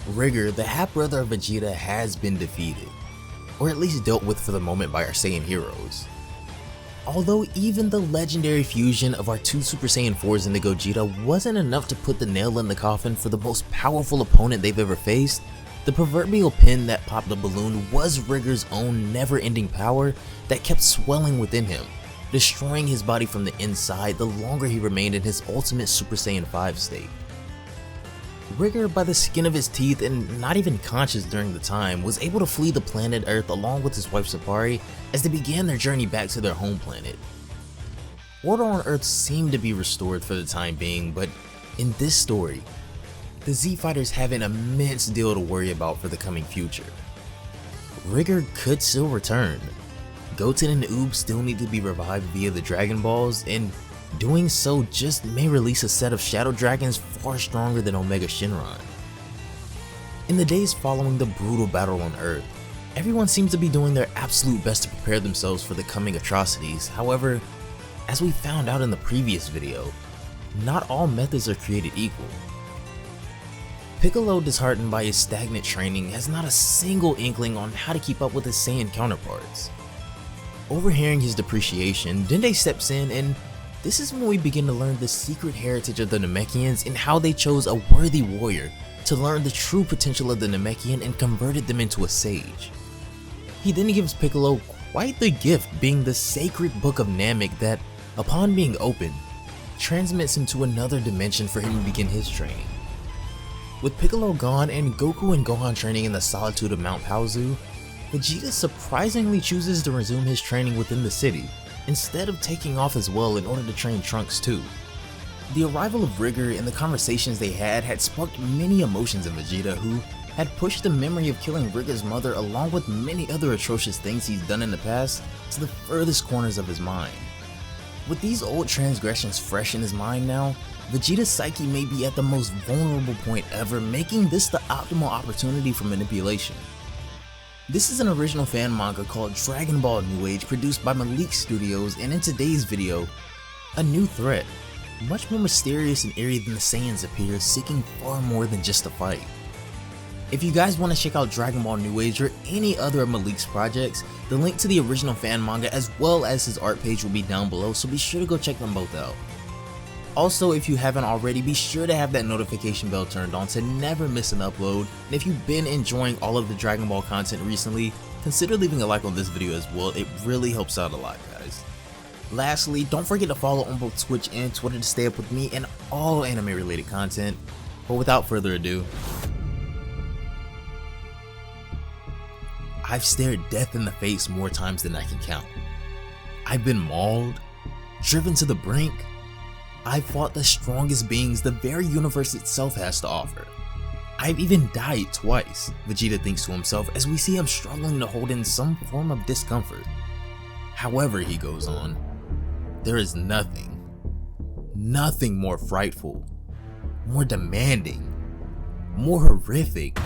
Rigger, the half-brother of Vegeta, has been defeated, or at least dealt with for the moment by our Saiyan heroes. Although even the legendary fusion of our two Super Saiyan 4s into Gogeta wasn't enough to put the nail in the coffin for the most powerful opponent they've ever faced, the proverbial pin that popped the balloon was Rigger's own never-ending power that kept swelling within him, destroying his body from the inside the longer he remained in his ultimate Super Saiyan 5 state. Rigger, by the skin of his teeth and not even conscious during the time, was able to flee the planet Earth along with his wife Sapari as they began their journey back to their home planet. Order on Earth seemed to be restored for the time being, but in this story, the Z-Fighters have an immense deal to worry about for the coming future. Rigger could still return. Goten and Oob still need to be revived via the Dragon Balls, and doing so just may release a set of Shadow Dragons far stronger than Omega Shenron. In the days following the brutal battle on Earth, everyone seems to be doing their absolute best to prepare themselves for the coming atrocities. However, as we found out in the previous video, not all methods are created equal. Piccolo, disheartened by his stagnant training, has not a single inkling on how to keep up with his Saiyan counterparts. Overhearing his depreciation, Dende steps in, and this is when we begin to learn the secret heritage of the Namekians and how they chose a worthy warrior to learn the true potential of the Namekian and converted them into a sage. He then gives Piccolo quite the gift, being the sacred book of Namek that, upon being opened, transmits him to another dimension for him to begin his training. With Piccolo gone and Goku and Gohan training in the solitude of Mount Paozu, Vegeta surprisingly chooses to resume his training within the city, instead of taking off as well in order to train Trunks too. The arrival of Rigger and the conversations they had sparked many emotions in Vegeta, who had pushed the memory of killing Rigger's mother along with many other atrocious things he's done in the past to the furthest corners of his mind. With these old transgressions fresh in his mind now, Vegeta's psyche may be at the most vulnerable point ever, making this the optimal opportunity for manipulation. This is an original fan manga called Dragonball New Age, produced by Malik Studios, and in today's video, a new threat, much more mysterious and eerie than the Saiyans appear, seeking far more than just a fight. If you guys want to check out Dragonball New Age or any other of Malik's projects, the link to the original fan manga as well as his art page will be down below, so be sure to go check them both out. Also, if you haven't already, be sure to have that notification bell turned on to never miss an upload, and if you've been enjoying all of the Dragon Ball content recently, consider leaving a like on this video as well. It really helps out a lot, guys. Lastly, don't forget to follow on both Twitch and Twitter to stay up with me and all anime related content, but without further ado, I've stared death in the face more times than I can count. I've been mauled, driven to the brink. I've fought the strongest beings the very universe itself has to offer. I've even died twice, Vegeta thinks to himself as we see him struggling to hold in some form of discomfort. However, he goes on, there is nothing more frightful, more demanding, more horrific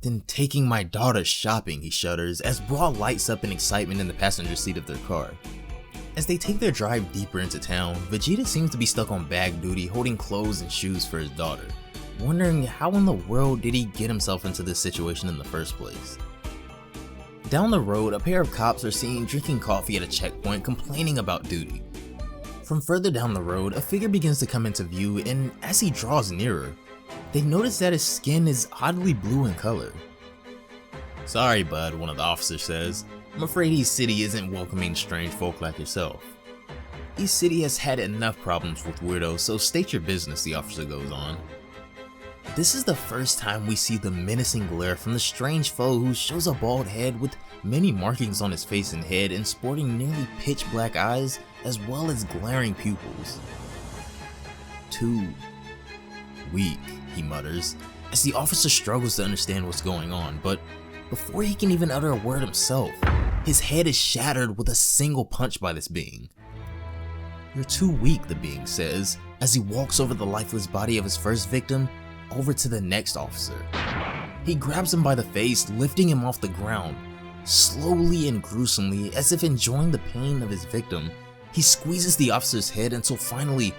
than taking my daughter shopping, he shudders as Brawl lights up in excitement in the passenger seat of their car. As they take their drive deeper into town, Vegeta seems to be stuck on bag duty holding clothes and shoes for his daughter, wondering how in the world did he get himself into this situation in the first place. Down the road, a pair of cops are seen drinking coffee at a checkpoint complaining about duty. From further down the road, a figure begins to come into view, and as he draws nearer, they notice that his skin is oddly blue in color. "Sorry bud," one of the officers says. "I'm afraid East City isn't welcoming strange folk like yourself." "East City has had enough problems with weirdos, so state your business," the officer goes on. This is the first time we see the menacing glare from the strange foe, who shows a bald head with many markings on his face and head and sporting nearly pitch black eyes as well as glaring pupils. "Too weak," he mutters, as the officer struggles to understand what's going on, but before he can even utter a word himself, his head is shattered with a single punch by this being. "You're too weak," the being says, as he walks over the lifeless body of his first victim over to the next officer. He grabs him by the face, lifting him off the ground. Slowly and gruesomely, as if enjoying the pain of his victim, he squeezes the officer's head until finally,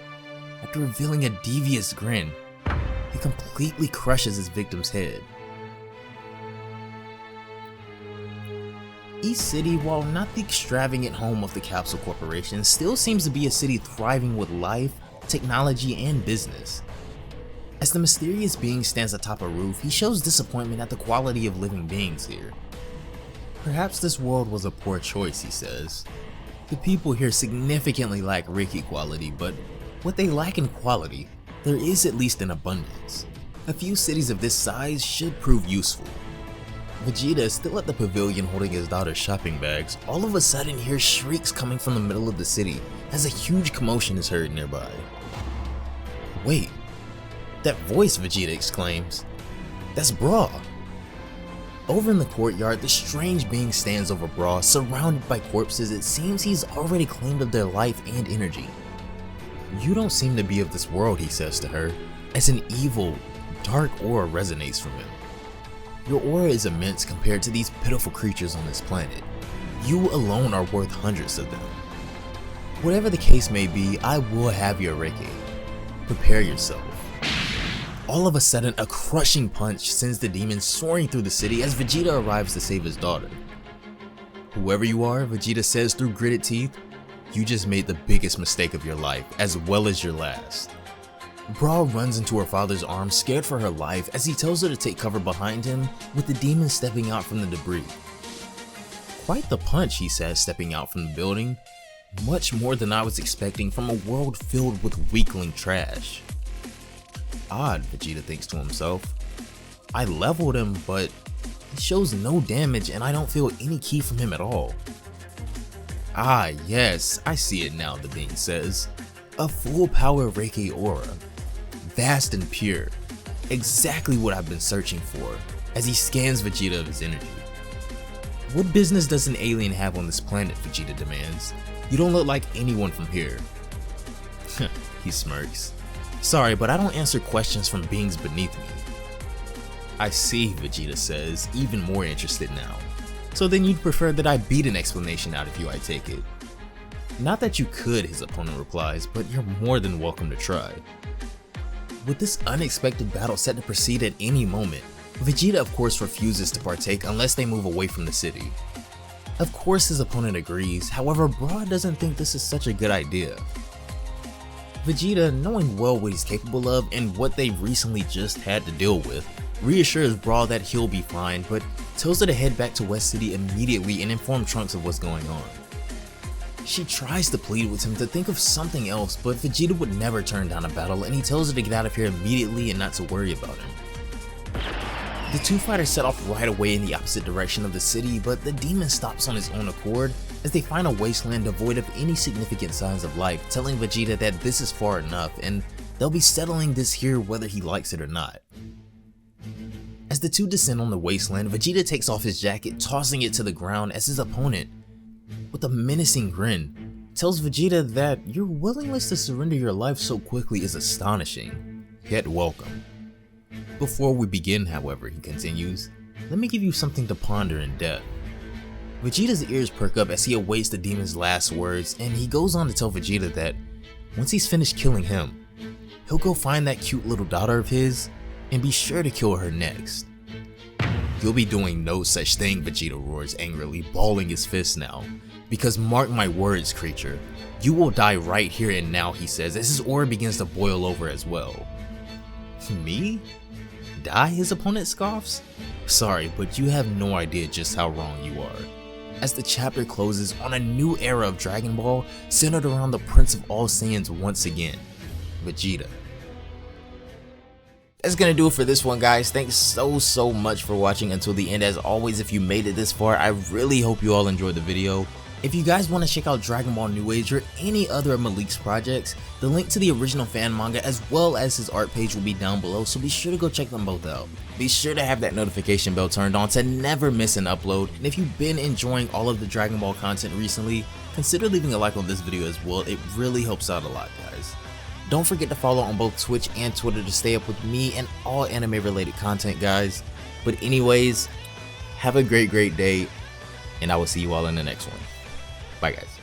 after revealing a devious grin, He completely crushes his victim's head. East City, while not the extravagant home of the Capsule Corporation, still seems to be a city thriving with life, technology, and business. As the mysterious being stands atop a roof, he shows disappointment at the quality of living beings here. Perhaps this world was a poor choice, he says. The people here significantly lack Reiki quality, but what they lack in quality, there is at least in abundance. A few cities of this size should prove useful. Vegeta is still at the pavilion holding his daughter's shopping bags. All of a sudden hears shrieks coming from the middle of the city as a huge commotion is heard nearby. Wait, that voice, Vegeta exclaims. That's Bra. Over in the courtyard, the strange being stands over Bra, surrounded by corpses. It seems he's already claimed of their life and energy. You don't seem to be of this world, he says to her, as an evil, dark aura resonates from him. Your aura is immense compared to these pitiful creatures on this planet. You alone are worth hundreds of them. Whatever the case may be, I will have your Reiki. Prepare yourself. All of a sudden, a crushing punch sends the demon soaring through the city as Vegeta arrives to save his daughter. Whoever you are, Vegeta says through gritted teeth, you just made the biggest mistake of your life, as well as your last. Bra runs into her father's arms, scared for her life, as he tells her to take cover behind him, with the demon stepping out from the debris. Quite the punch, he says, stepping out from the building. Much more than I was expecting from a world filled with weakling trash. Odd, Vegeta thinks to himself. I leveled him, but he shows no damage and I don't feel any ki from him at all. Ah yes, I see it now, the being says. A full power Reiki aura. Vast and pure. Exactly what I've been searching for, as he scans Vegeta of his energy. What business does an alien have on this planet, Vegeta demands. You don't look like anyone from here. He smirks. Sorry, but I don't answer questions from beings beneath me. I see, Vegeta says, even more interested now. So then you'd prefer that I beat an explanation out of you, I take it. Not that you could, his opponent replies, but you're more than welcome to try. With this unexpected battle set to proceed at any moment, Vegeta of course refuses to partake unless they move away from the city. Of course his opponent agrees, however Bra doesn't think this is such a good idea. Vegeta, knowing well what he's capable of and what they recently just had to deal with, reassures Bra that he'll be fine, but tells her to head back to West City immediately and inform Trunks of what's going on. She tries to plead with him to think of something else, but Vegeta would never turn down a battle and he tells her to get out of here immediately and not to worry about him. The two fighters set off right away in the opposite direction of the city, but the demon stops on his own accord as they find a wasteland devoid of any significant signs of life, telling Vegeta that this is far enough and they'll be settling this here whether he likes it or not. As the two descend on the wasteland, Vegeta takes off his jacket, tossing it to the ground as his opponent, with a menacing grin, tells Vegeta that your willingness to surrender your life so quickly is astonishing, yet welcome. Before we begin, however, he continues, let me give you something to ponder in depth. Vegeta's ears perk up as he awaits the demon's last words, and he goes on to tell Vegeta that once he's finished killing him, he'll go find that cute little daughter of his and be sure to kill her next. You'll be doing no such thing, Vegeta roars angrily, balling his fist now. Because mark my words, creature, you will die right here and now, he says, as his aura begins to boil over as well. Me? Die? His opponent scoffs? Sorry, but you have no idea just how wrong you are. As the chapter closes on a new era of Dragon Ball centered around the Prince of All Saiyans once again, Vegeta. That's gonna do it for this one, guys. Thanks so much for watching until the end. As always, if you made it this far, I really hope you all enjoyed the video. If you guys want to check out Dragon Ball New Age or any other of Malik's projects, the link to the original fan manga as well as his art page will be down below, so be sure to go check them both out. Be sure to have that notification bell turned on to never miss an upload, and if you've been enjoying all of the Dragon Ball content recently, consider leaving a like on this video as well. It really helps out a lot, guys. Don't forget to follow on both Twitch and Twitter to stay up with me and all anime related content, guys. But anyways, have a great day, and I will see you all in the next one. Bye, guys.